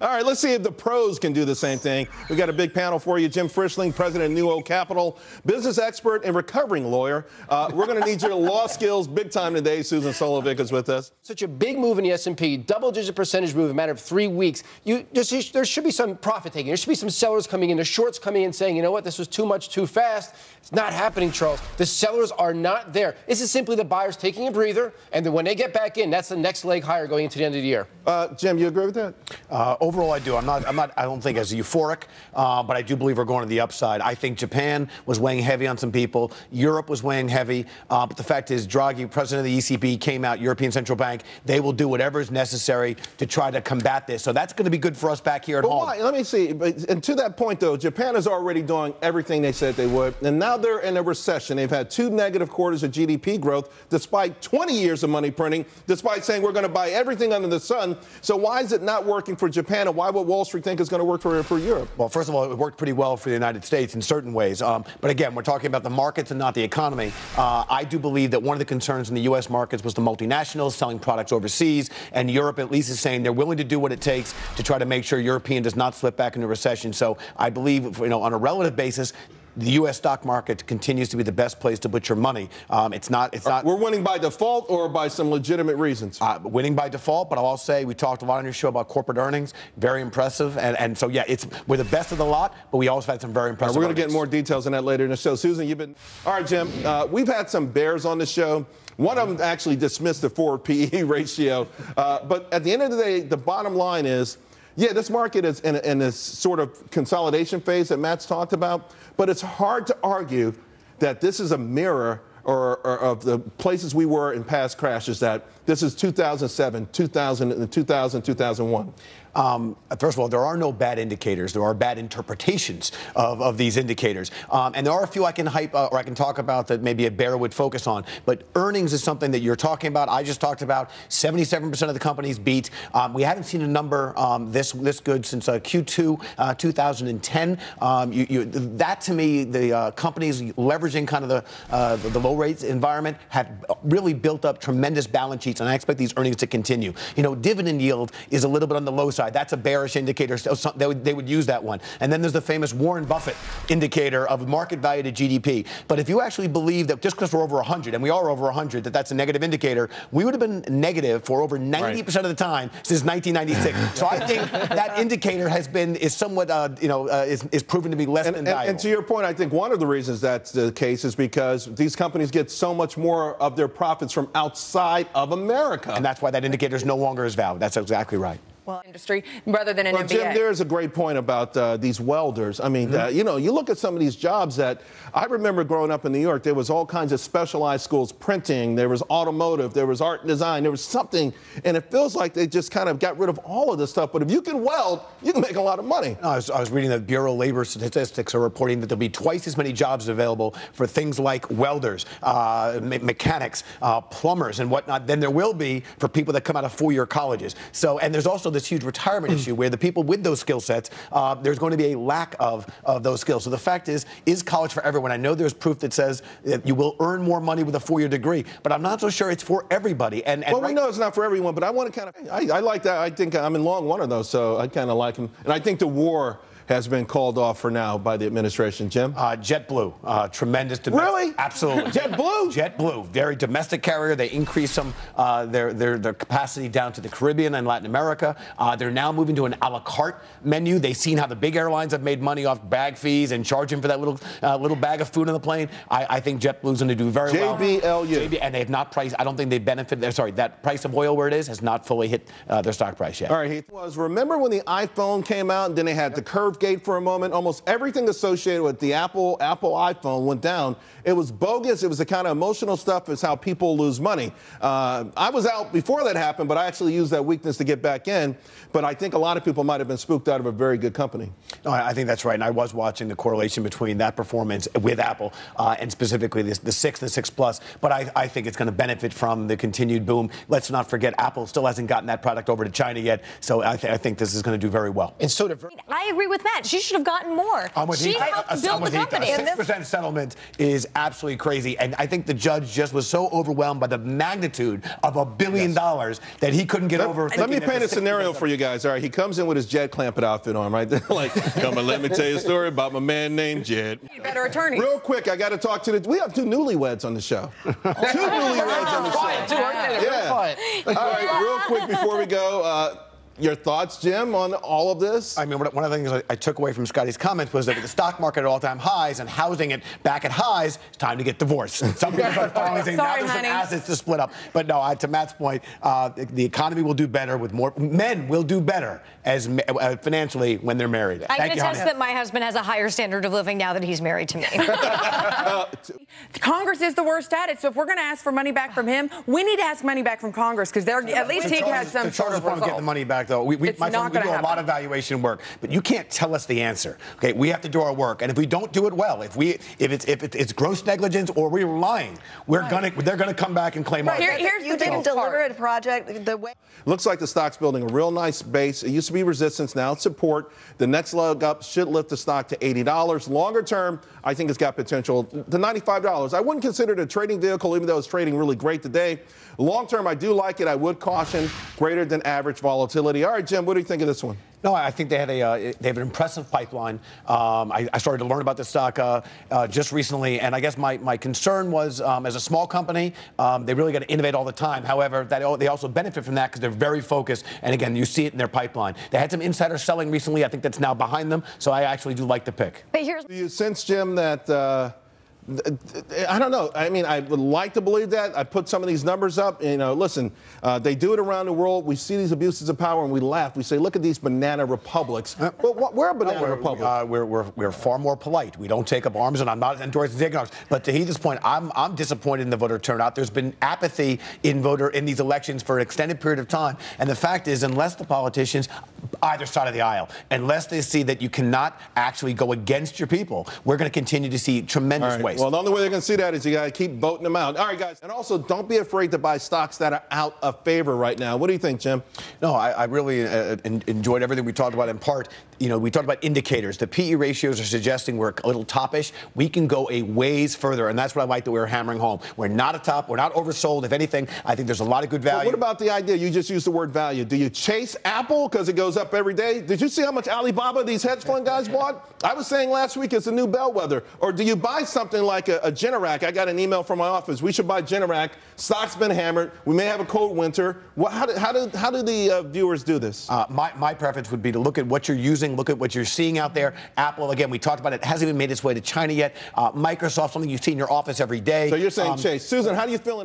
All right, let's see if the pros can do the same thing. We got a big panel for you. Jim Frischling, president of New Oak Capital, business expert and recovering lawyer. We're going to need your law skills big time today. Susan Solovic is with us. Such a big move in the S&P, double-digit percentage move in a matter of 3 weeks. There should be some profit taking. There should be some sellers coming in, the shorts coming in saying, you know what, this was too much too fast. It's not happening, Charles. The sellers are not there. This is simply the buyers taking a breather, and then when they get back in, that's the next leg higher going into the end of the year. Jim, you agree with that? Overall, I do. I don't think as euphoric, but I do believe we're going to the upside. I think Japan was weighing heavy on some people. Europe was weighing heavy. But the fact is, Draghi, president of the ECB, came out, European Central Bank. They will do whatever is necessary to try to combat this. So that's going to be good for us back here at home. Why? Let me see. And to that point, though, Japan is already doing everything they said they would. And now they're in a recession. They've had 2 negative quarters of GDP growth, despite 20 years of money printing, despite saying we're going to buy everything under the sun. So why is it not working for Japan, and why would Wall Street think it's going to work for Europe? Well, first of all, it worked pretty well for the United States in certain ways. But again, we're talking about the markets and not the economy. I do believe that one of the concerns in the U.S. markets was the multinationals selling products overseas, and Europe at least is saying they're willing to do what it takes to try to make sure European does not slip back into recession. So I believe, on a relative basis, the U.S. stock market continues to be the best place to put your money. It's not. We're winning by default or by some legitimate reasons? Winning by default, but I'll say we talked a lot on your show about corporate earnings. Very impressive. And so, yeah, we're the best of the lot, but we also had some very impressive We're going to get more details on that later in the show. Susan, you've been... All right, Jim, we've had some bears on the show. One of them actually dismissed the forward PE ratio. But at the end of the day, the bottom line is, yeah, this market is in this sort of consolidation phase that Matt's talked about, but it's hard to argue that this is a mirror or of the places we were in past crashes, that this is 2007, 2001. First of all, there are no bad indicators. There are bad interpretations of these indicators. And there are a few I can hype or I can talk about that maybe a bear would focus on. But earnings is something that you're talking about. I just talked about 77% of the companies beat. We haven't seen a number this good since Q2 2010. That, to me, the companies leveraging kind of the low rates environment have really built up tremendous balance sheets, and I expect these earnings to continue. Dividend yield is a little bit on the low side. That's a bearish indicator. So they would use that one. And then there's the famous Warren Buffett indicator of market value to GDP. But if you actually believe that just because we're over 100, and we are over 100, that's a negative indicator, we would have been negative for over 90% of the time since 1996. So I think that indicator is somewhat, is proven to be less than valuable. And to your point, I think one of the reasons that's the case is because these companies get so much more of their profits from outside of America. And that's why that indicator is no longer as valid. That's exactly right. Well, industry rather than an MBA. Jim, there's a great point about these welders. I mean, you look at some of these jobs that I remember growing up in New York, there was all kinds of specialized schools, printing, there was automotive, there was art and design, there was something, and it feels like they just kind of got rid of all of this stuff. But if you can weld, you can make a lot of money. I was reading that Bureau of Labor Statistics are reporting that there'll be twice as many jobs available for things like welders, mechanics, plumbers, and whatnot than there will be for people that come out of 4-year colleges. So, and there's also this huge retirement issue where the people with those skill sets, there's going to be a lack of those skills. So the fact is college for everyone? I know there's proof that says that you will earn more money with a 4-year degree, but I'm not so sure it's for everybody. Well, we know it's not for everyone, but I want to kind of, I like that. I think I'm in long one of those, so I kind of like him. And I think the war has been called off for now by the administration. Jim? JetBlue, tremendous. Really? Absolutely. JetBlue? JetBlue, very domestic carrier. They increased their capacity down to the Caribbean and Latin America. They're now moving to an a la carte menu. They've seen how the big airlines have made money off bag fees and charging for that little bag of food on the plane. I think JetBlue's going to do very well. JBLU. And they have not priced. I don't think they benefit. Sorry, that price of oil where it is has not fully hit their stock price yet. All right, Heath. Remember when the iPhone came out and then they had the curve gate for a moment? Almost everything associated with the Apple iPhone went down. It was bogus. It was the kind of emotional stuff. It's how people lose money. I was out before that happened, but I actually used that weakness to get back in. But I think a lot of people might have been spooked out of a very good company. No, I think that's right. And I was watching the correlation between that performance with Apple and specifically the 6 and the 6 Plus. But I think it's going to benefit from the continued boom. Let's not forget, Apple still hasn't gotten that product over to China yet. So I think this is going to do very well. And so I agree with Matt. that. She should have gotten more. She helped build the company. A 6% settlement is absolutely crazy. And I think the judge just was so overwhelmed by the magnitude of $1 billion that he couldn't get over. Let me paint a scenario for you guys. All right, he comes in with his Jed Clampett outfit on, right? Like, come on, let me tell you a story about my man named Jed. Better attorney. Real quick, I got to talk to we have two newlyweds on the show. Two newlyweds on the show. Yeah. All right, real quick before we go, your thoughts, Jim, on all of this? I mean, one of the things I took away from Scotty's comments was that with the stock market at all-time highs and housing it back at highs, it's time to get divorced. Some people are finally saying now there's some assets to split up. But no, to Matt's point, the economy will do better with more. Men will do better as financially when they're married. I can attest that my husband has a higher standard of living now that he's married to me. Congress is the worst at it. So if we're going to ask for money back from him, we need to ask money back from Congress because at least he has some sort of result. Get the money back. Though. We do a lot of valuation work, but you can't tell us the answer. Okay, we have to do our work, and if we don't do it well, if it's gross negligence or we're lying, they're gonna come back and claim our. Here's you didn't deliver a project the way. Looks like the stock's building a real nice base. It used to be resistance, now it's support. The next leg up should lift the stock to $80. Longer term, I think it's got potential to $95. I wouldn't consider it a trading vehicle, even though it's trading really great today. Long term, I do like it. I would caution greater than average volatility. All right, Jim, what do you think of this one? No, I think they have an impressive pipeline. I started to learn about the stock just recently, and I guess my concern was as a small company, they really got to innovate all the time. However, they also benefit from that because they're very focused, and again, you see it in their pipeline. They had some insider selling recently. I think that's now behind them, so I actually do like the pick. But here's do you sense, Jim, that I don't know. I mean, I would like to believe that. I put some of these numbers up. You know, listen, they do it around the world. We see these abuses of power and we laugh. We say, look at these banana republics. Well, we're a banana republic. We're far more polite. We don't take up arms, and I'm not endorsing taking arms. But to Heath's point, I'm disappointed in the voter turnout. There's been apathy in these elections for an extended period of time. And the fact is, unless the politicians, either side of the aisle, unless they see that you cannot actually go against your people, we're going to continue to see tremendous waste. Well, the only way they're going to see that is you got to keep voting them out. All right, guys. And also, don't be afraid to buy stocks that are out of favor right now. What do you think, Jim? No, I really enjoyed everything we talked about. In part, we talked about indicators. The PE ratios are suggesting we're a little toppish. We can go a ways further, and that's what I like that we're hammering home. We're not a top. We're not oversold. If anything, I think there's a lot of good value. Well, what about the idea? You just used the word value. Do you chase Apple because it goes up every day? Did you see how much Alibaba these hedge fund guys bought? I was saying last week it's a new bellwether. Or do you buy something like a Generac? I got an email from my office. We should buy Generac. Stock's been hammered. We may have a cold winter. How do the viewers do this? My preference would be to look at what you're using, look at what you're seeing out there. Apple, again, we talked about it, hasn't even made its way to China yet. Microsoft, something you see in your office every day. So you're saying, Chase. Susan, how do you feel in